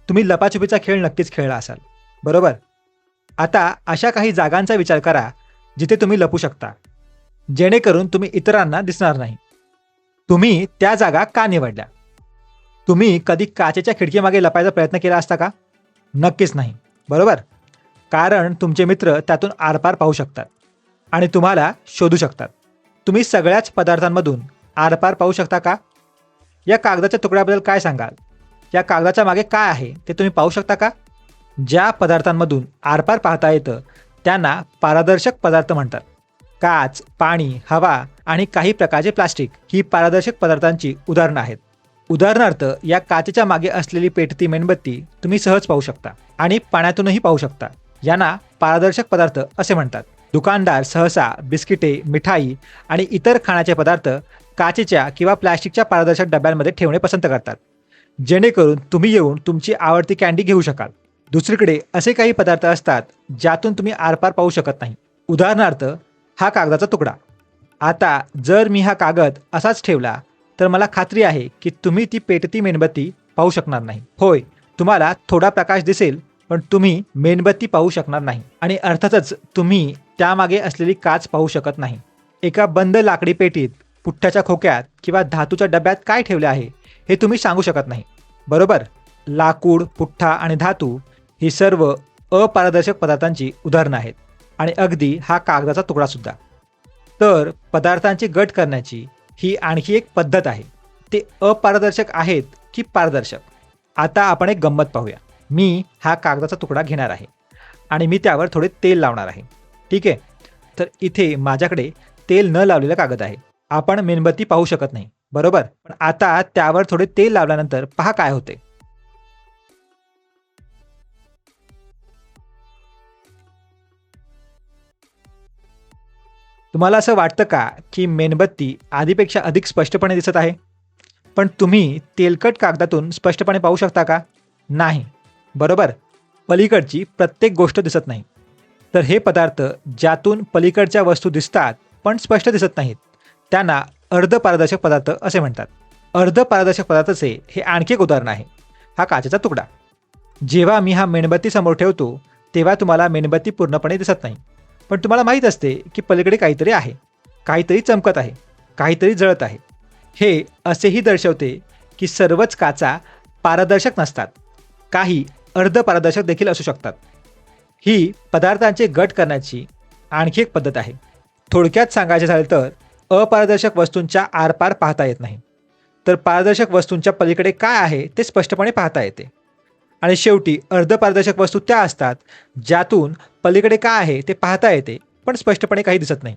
तुम्ही लपाछुपीचा खेळ नक्कीच खेळला असाल, बरोबर? आता अशा काही जागांचा विचार करा जिथे तुम्ही लपू शकता, जेणेकरून तुम्ही इतरांना दिसणार नाही. तुम्ही त्या जागा का निवडल्या? तुम्ही कधी काचेच्या खिडकीमागे लपायचा प्रयत्न केला असता का? नक्कीच नाही, बरोबर? कारण तुमचे मित्र त्यातून आरपार पाहू शकतात आणि तुम्हाला शोधू शकतात. तुम्ही सगळ्याच पदार्थांमधून आरपार पाहू शकता का? या कागदाच्या तुकड्याबद्दल काय सांगाल? या कागदाच्या मागे काय आहे ते तुम्ही पाहू शकता का? ज्या पदार्थांमधून आरपार पाहता येतं त्यांना पारदर्शक पदार्थ म्हणतात. काच, पाणी, हवा आणि काही प्रकारचे प्लास्टिक ही पारदर्शक पदार्थांची उदाहरणं आहेत. उदाहरणार्थ, या काचेच्या मागे असलेली पेटती मेणबत्ती तुम्ही सहज पाहू शकता आणि पाण्यातूनही पाहू शकता. यांना पारदर्शक पदार्थ असे म्हणतात. दुकानदार सहसा बिस्किटे, मिठाई आणि इतर खाण्याचे पदार्थ काचेच्या किंवा प्लास्टिकच्या पारदर्शक डब्यांमध्ये ठेवणे पसंत करतात, जेणेकरून तुम्ही येऊन तुमची आवडती कँडी घेऊ शकाल. दुसरीकडे असे काही पदार्थ असतात ज्यातून तुम्ही आरपार पाहू शकत नाही. उदाहरणार्थ, हा कागदाचा तुकडा. आता जर मी हा कागद असाच ठेवला तर मला खात्री आहे की तुम्ही ती पेटती मेणबत्ती पाहू शकणार नाही. होय, तुम्हाला थोडा प्रकाश दिसेल, पण तुम्ही मेणबत्ती पाहू शकणार नाही आणि अर्थातच तुम्ही त्यामागे असलेली काच पाहू शकत नाही. एका बंद लाकडी पेटीत, पुठ्ठ्याच्या खोक्यात किंवा धातूच्या डब्यात काय ठेवले आहे हे तुम्ही सांगू शकत नाही, बरोबर? लाकूड, पुठ्ठा आणि धातू ही सर्व अपारदर्शक पदार्थांची उदाहरणं आहेत आणि अगदी हा कागदाचा तुकडा सुद्धा. तर पदार्थांची गट करण्याची ही आणखी एक पद्धत आहे. ते अपारदर्शक आहेत की पारदर्शक? आता आपण एक गंमत पाहूया. मी हा कागदाचा तुकडा घेणार आहे आणि मी त्यावर थोडे तेल लावणार आहे. ठीक आहे? तर इथे माझ्याकडे तेल न लावलेला कागद आहे. आपण मेणबत्ती पाहू शकत नाही, बरोबर? पण आता त्यावर थोडे तेल लावल्यानंतर पहा काय होते. तुम्हाला असं वाटतं का की मेणबत्ती आधीपेक्षा अधिक स्पष्टपणे दिसत आहे? पण तुम्ही तेलकट कागदातून स्पष्टपणे पाहू शकता का? नाही, बरोबर? पलीकडची प्रत्येक गोष्ट दिसत नाही. तर हे पदार्थ ज्यातून पलीकडच्या वस्तू दिसतात पण स्पष्ट दिसत नाहीत, त्यांना अर्धपारदर्शक पदार्थ असे म्हणतात. अर्धपारदर्शक पदार्थाचे हे आणखी एक उदाहरण आहे, हा काचेचा तुकडा. जेव्हा मी हा मेणबत्ती समोर ठेवतो तेव्हा तुम्हाला मेणबत्ती पूर्णपणे दिसत नाही, पण तुम्हाला माहीत असते की पलीकडे काहीतरी आहे, काहीतरी चमकत आहे, काहीतरी जळत आहे. हे असेही दर्शवते की सर्वच काचा पारदर्शक नसतात, काही अर्धपारदर्शक देखील असू शकतात. ही पदार्थांचे गट करण्याची आणखी एक पद्धत आहे. थोडक्यात सांगायचे झाले तर अपारदर्शक वस्तूंच्या आरपार पाहता येत नाही, तर पारदर्शक वस्तूंच्या पलीकडे काय आहे ते स्पष्टपणे पाहता येते. आणि शेवटी अर्धपारदर्शक वस्तू त्या असतात ज्यातून पलीकडे काय आहे ते पाहता येते पण स्पष्टपणे काही दिसत नाही.